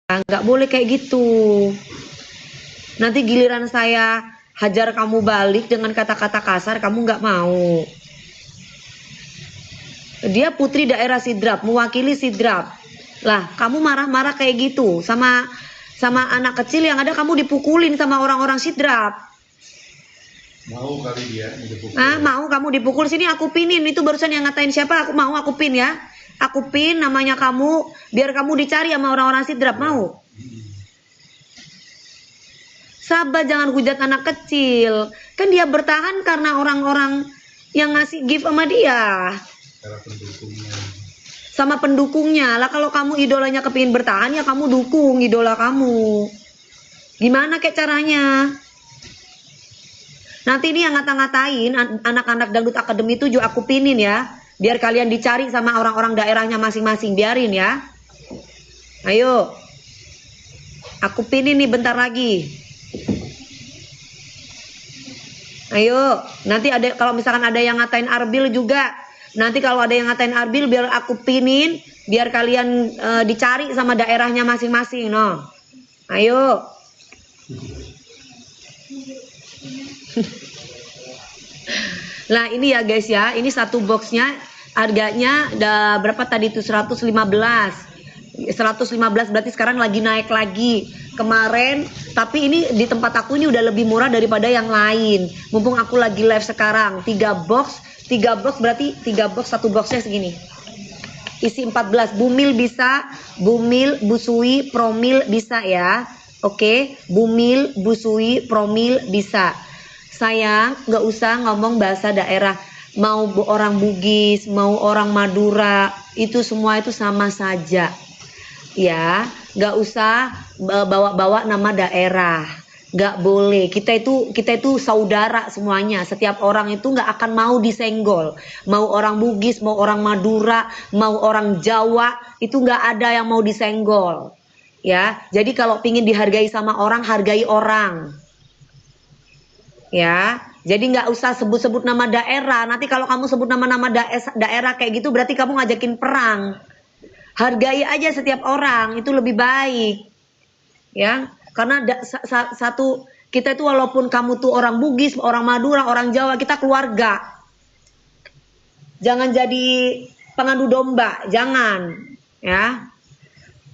nggak boleh kayak gitu. Nanti giliran saya hajar kamu balik dengan kata-kata kasar, kamu nggak mau. Dia putri daerah Sidrap, mewakili Sidrap. Lah, kamu marah-marah kayak gitu sama anak kecil, yang ada kamu dipukulin sama orang-orang Sidrap. Mau kali dia dipukul. Mau kamu dipukul, sini aku pinin. Itu barusan yang ngatain siapa, aku pin ya. Aku pin namanya kamu, biar kamu dicari sama orang-orang Sidrap, mau? Sabar, jangan hujat anak kecil. Kan dia bertahan karena orang-orang yang ngasih gift sama dia. Cara pendukungnya. Sama pendukungnya. Lah kalau kamu idolanya kepingin bertahan, ya kamu dukung idola kamu. Gimana kayak caranya? Nanti ini yang ngata-ngatain anak-anak Dangdut Academy itu juga aku pinin ya. Biar kalian dicari sama orang-orang daerahnya masing-masing. Biarin ya. Ayo. Aku pinin nih bentar lagi. Ayo, nanti ada, kalau misalkan ada yang ngatain Arbil juga, nanti kalau ada yang ngatain Arbil biar aku pinin, biar kalian dicari sama daerahnya masing-masing, no. Ayo. Nah ini ya guys ya, ini satu boxnya harganya berapa tadi itu, 115 berarti sekarang lagi naik lagi. Kemarin, tapi ini di tempat aku ini udah lebih murah daripada yang lain. Mumpung aku lagi live sekarang, 3 box berarti 3 box, satu boxnya segini. Isi 14, Bumil bisa, Bumil, Busui, Promil bisa ya. Oke, Bumil, Busui, Promil bisa. Sayang, nggak usah ngomong bahasa daerah. Mau orang Bugis, mau orang Madura, itu semua itu sama saja. Ya, nggak usah bawa-bawa nama daerah, nggak boleh. Kita itu saudara semuanya. Setiap orang itu nggak akan mau disenggol. Mau orang Bugis, mau orang Madura, mau orang Jawa, itu nggak ada yang mau disenggol. Ya, jadi kalau pingin dihargai sama orang, hargai orang. Ya, jadi nggak usah sebut-sebut nama daerah. Nanti kalau kamu sebut nama-nama daerah kayak gitu, berarti kamu ngajakin perang. Hargai aja setiap orang, itu lebih baik. Ya, karena satu, kita itu walaupun kamu tuh orang Bugis, orang Madura, orang Jawa, kita keluarga. Jangan jadi pengandu domba, jangan. Ya.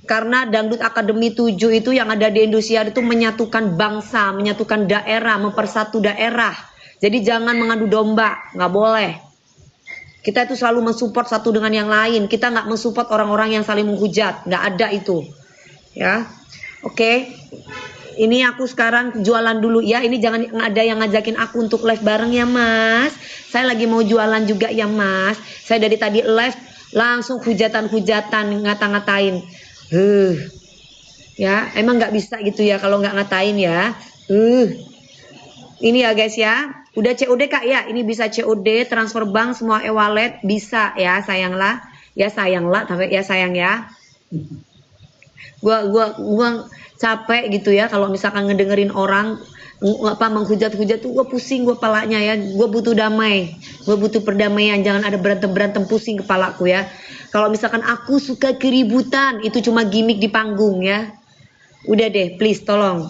Karena Dangdut Academy 7 itu yang ada di Indonesia itu menyatukan bangsa, menyatukan daerah, mempersatu daerah. Jadi jangan mengadu domba, nggak boleh. Kita itu selalu mensupport satu dengan yang lain. Kita nggak mensupport orang-orang yang saling menghujat. Nggak ada itu. Ya, oke. Ini aku sekarang jualan dulu ya. Ini jangan ada yang ngajakin aku untuk live bareng ya mas. Saya lagi mau jualan juga ya mas. Saya dari tadi live langsung hujatan-hujatan, ngata-ngatain. Ya, emang nggak bisa gitu ya kalau nggak ngatain ya. Ini ya guys ya. Udah COD kak ya, ini bisa COD, transfer bank, semua e-wallet bisa ya sayanglah, tapi ya sayang ya. Gua capek gitu ya kalau misalkan ngedengerin orang menghujat-hujat tuh gua pusing gua palanya ya. Gua butuh damai, gua butuh perdamaian, jangan ada berantem pusing kepalaku ya. Kalau misalkan aku suka keributan, itu cuma gimmick di panggung ya. Udah deh, please tolong.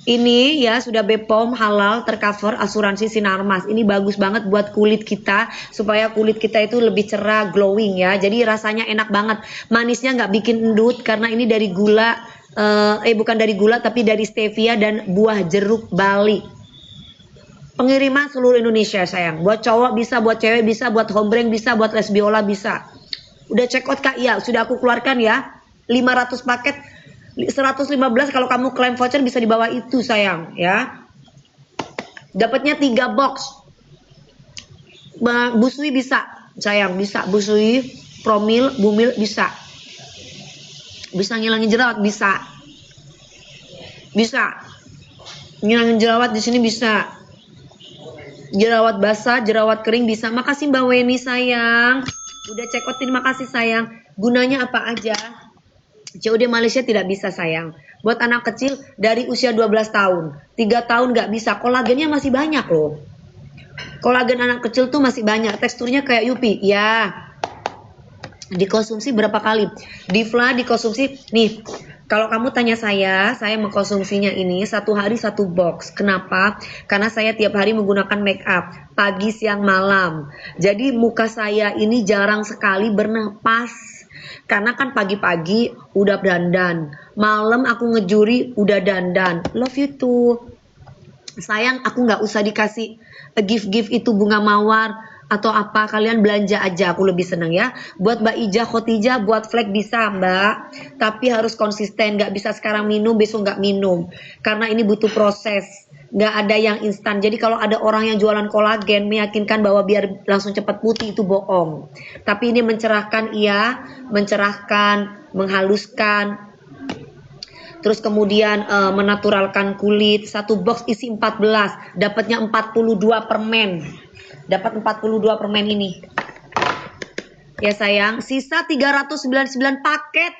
Ini ya sudah BPOM halal tercover asuransi Sinarmas. Ini bagus banget buat kulit kita supaya kulit kita itu lebih cerah, glowing ya. Jadi rasanya enak banget. Manisnya nggak bikin endut karena ini dari gula bukan dari gula tapi dari stevia dan buah jeruk Bali. Pengiriman seluruh Indonesia sayang. Buat cowok bisa, buat cewek bisa, buat hombreng bisa, buat lesbiola bisa. Udah check out kak? Iya, sudah aku keluarkan ya. 500 paket. 115 kalau kamu klaim voucher bisa di bawah itu sayang ya. Dapatnya 3 box. Busui bisa sayang, bisa Busui, Promil, Bumil bisa. Bisa ngilangin jerawat bisa. Bisa. Ngilangin jerawat di sini bisa. Jerawat basah, jerawat kering bisa. Makasih Mbak Weni sayang. Udah check out, terima kasih sayang. Gunanya apa aja? COD Malaysia tidak bisa sayang. Buat anak kecil dari usia 12 tahun 3 tahun nggak bisa. Kolagennya masih banyak loh. Kolagen anak kecil tuh masih banyak. Teksturnya kayak Yupi. Ya. Dikonsumsi berapa kali? Divla dikonsumsi. Nih. Kalau kamu tanya saya mengkonsumsinya ini 1 hari 1 box. Kenapa? Karena saya tiap hari menggunakan make up, pagi, siang, malam. Jadi muka saya ini jarang sekali bernapas. Karena kan pagi-pagi udah dandan, malam aku ngejuri udah dandan. Love you too. Sayang, aku nggak usah dikasih gift-gift itu bunga mawar atau apa, kalian belanja aja, aku lebih seneng ya. Buat Mbak Ija Khotijah, buat flag bisa Mbak, tapi harus konsisten, nggak bisa sekarang minum besok nggak minum, karena ini butuh proses, nggak ada yang instan. Jadi kalau ada orang yang jualan kolagen meyakinkan bahwa biar langsung cepat putih, itu bohong. Tapi ini mencerahkan, iya, mencerahkan, menghaluskan, terus kemudian menaturalkan kulit. 1 box isi 14, dapatnya 42 permen. Dapat 42 permen ini. Ya sayang, sisa 399 paket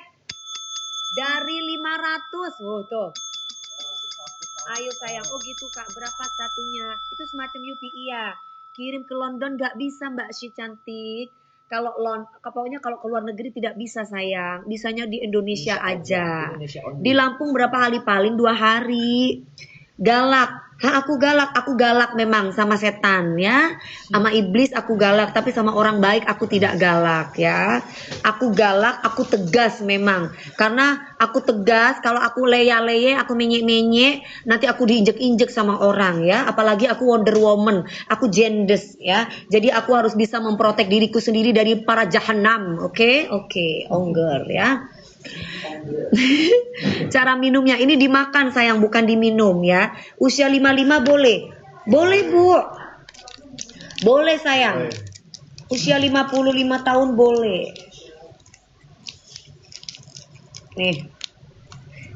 dari 500. Oh tuh. Ayo sayang, oh gitu Kak, berapa satunya? Itu semacam UPI ya. Kirim ke London nggak bisa Mbak Syih cantik. Kalau pokoknya kalau ke luar negeri tidak bisa sayang. Bisanya di Indonesia aja. Di Lampung berapa kali, paling 2 hari. Galak. Aku galak memang sama setan ya. Sama iblis aku galak, tapi sama orang baik aku tidak galak ya. Aku galak, aku tegas memang. Karena aku tegas, kalau aku leya-leye, aku menyek-menyek, nanti aku diinjek-injek sama orang ya. Apalagi aku Wonder Woman, aku jendes ya. Jadi aku harus bisa memprotek diriku sendiri dari para jahanam, oke? Oke, ongger ya. Cara minumnya ini dimakan sayang, bukan diminum ya. Usia 55 boleh. Boleh Bu. Boleh sayang. Usia 55 tahun boleh. Nih.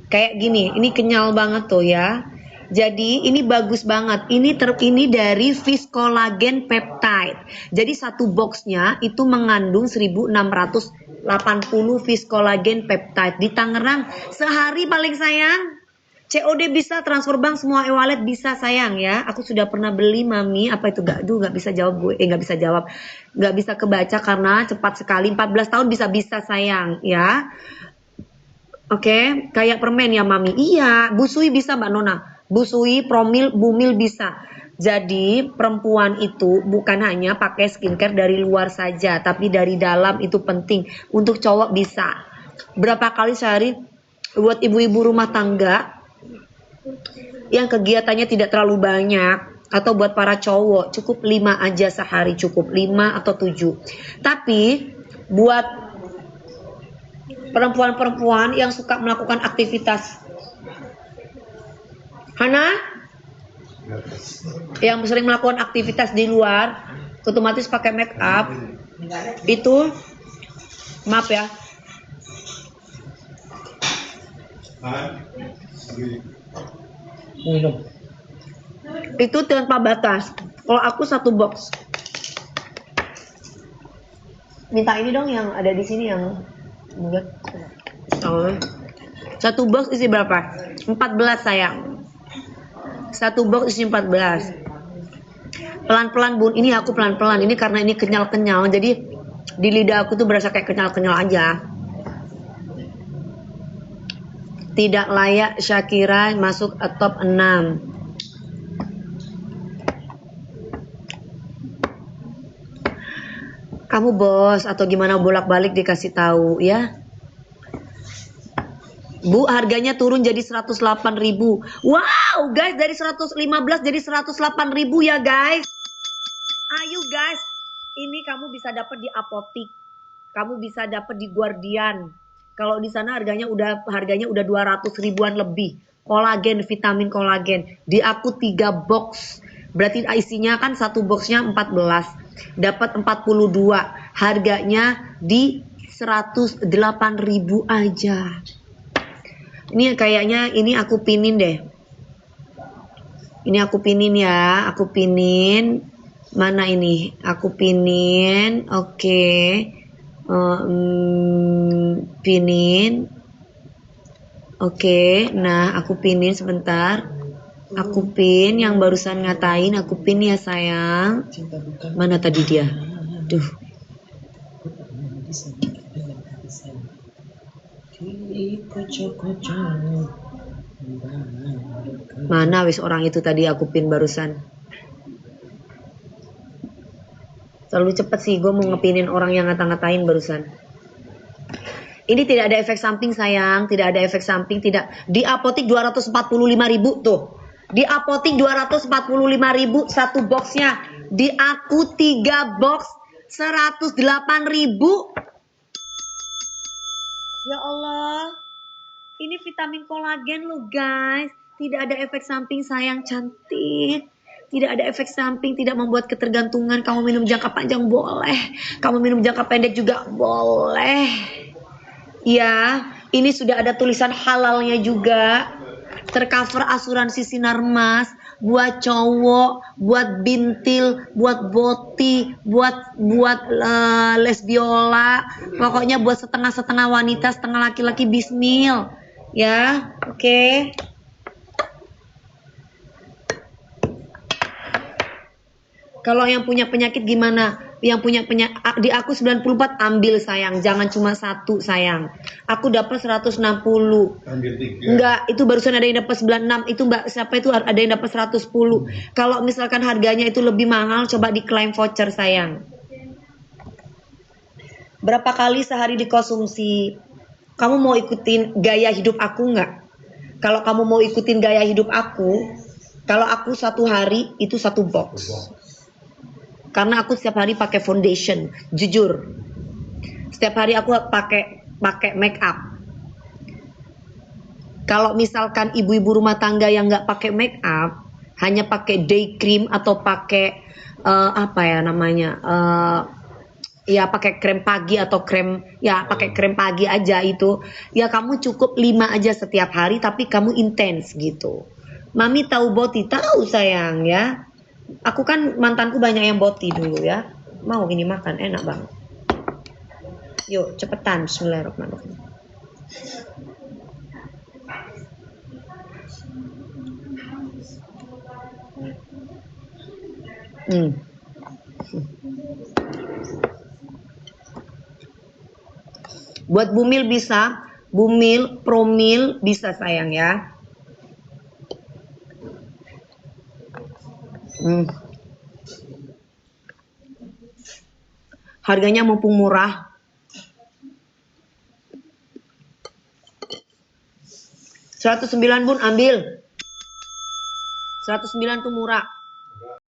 Kayak gini, ini kenyal banget tuh ya. Jadi ini bagus banget. Ini dari Fish Collagen Peptide. Jadi 1 boxnya itu mengandung 1680 Fish Collagen Peptide. Di Tangerang sehari paling sayang. COD bisa, transfer bank semua e-wallet bisa sayang ya. Aku sudah pernah beli mami. Apa itu gak? Nggak bisa jawab gue. Nggak bisa jawab. Nggak bisa kebaca karena cepat sekali. 14 tahun bisa sayang ya. Oke, kayak permen ya mami. Iya, busui bisa Mbak Nona. Busui, promil, bumil bisa. Jadi perempuan itu bukan hanya pakai skincare dari luar saja, tapi dari dalam itu penting. Untuk cowok bisa. Berapa kali sehari buat ibu-ibu rumah tangga yang kegiatannya tidak terlalu banyak, atau buat para cowok cukup 5 aja sehari, cukup 5 atau 7. Tapi buat perempuan-perempuan yang suka melakukan aktivitas Hana yang sering melakukan aktivitas di luar, otomatis pakai make up itu, maaf ya, minum itu tanpa batas. Kalau aku 1 box, minta ini dong yang ada di sini yang buat. Oh. 1 box isi berapa? 14 sayang. 1 box isi 14. Pelan-pelan Bun, ini aku pelan-pelan. Ini karena ini kenyal-kenyal, jadi di lidah aku tuh berasa kayak kenyal-kenyal aja. Tidak layak Shakira masuk top 6. Kamu bos atau gimana bolak-balik dikasih tahu ya. Bu, harganya turun jadi 108.000. Wow, guys, dari 115 jadi 108.000 ya, guys. Ayo, guys. Ini kamu bisa dapat di apotik. Kamu bisa dapat di Guardian. Kalau di sana harganya udah 200 ribuan lebih. Kolagen, vitamin kolagen. Di aku 3 box. Berarti isinya kan 1 boxnya 14. Dapat 42. Harganya di 108.000 aja. Ini kayaknya ini aku pinin deh. Ini aku pinin ya, aku pinin. Mana ini? Aku pinin. Oke. Pinin. Oke, nah aku pinin sebentar. Aku pin yang barusan ngatain, aku pin ya sayang. Mana tadi dia? Duh. Mana wis orang itu tadi aku pin barusan. Terlalu cepet sih gue mau ngepinin orang yang ngata-ngatain barusan. Ini tidak ada efek samping sayang, tidak ada efek samping, tidak. Di apotik 245.000 tuh. Di apotik 245.000 satu boxnya. Di aku 3 box 108.000. Ya Allah. Ini vitamin kolagen loh guys. Tidak ada efek samping sayang, cantik. Tidak ada efek samping, tidak membuat ketergantungan. Kamu minum jangka panjang boleh. Kamu minum jangka pendek juga boleh. Ya, ini sudah ada tulisan halalnya juga. Tercover asuransi Sinarmas buat cowok, buat bintil, buat boti, buat lesbiola, pokoknya buat setengah-setengah wanita, setengah laki-laki bismil. Ya, oke. Kalau yang punya penyakit gimana? Yang punya penyakit di aku 94 ambil sayang, jangan cuma satu sayang. Aku dapat 160. Ambil 3. Enggak, itu barusan ada yang dapat 96. Itu Mbak siapa itu ada yang dapat 110. Kalau misalkan harganya itu lebih mahal, coba diklaim voucher sayang. Berapa kali sehari dikonsumsi? Kamu mau ikutin gaya hidup aku enggak? Kalau kamu mau ikutin gaya hidup aku, kalau aku satu hari itu satu box. Karena aku setiap hari pakai foundation, jujur. Setiap hari aku pakai make up. Kalau misalkan ibu-ibu rumah tangga yang nggak pakai make up, hanya pakai day cream atau pakai apa ya namanya, ya pakai krem pagi atau krem, ya pakai krem pagi aja itu, ya kamu cukup 5 aja setiap hari, tapi kamu intens gitu. Mami tahu boti, tahu sayang ya. Aku kan mantanku banyak yang boti dulu ya. Mau ini makan enak banget. Yuk cepetan, bismillahirrahmanirrahim. Buat bumil bisa, bumil, promil bisa sayang ya. Harganya mumpung murah. 109 bun ambil. 109 tuh murah.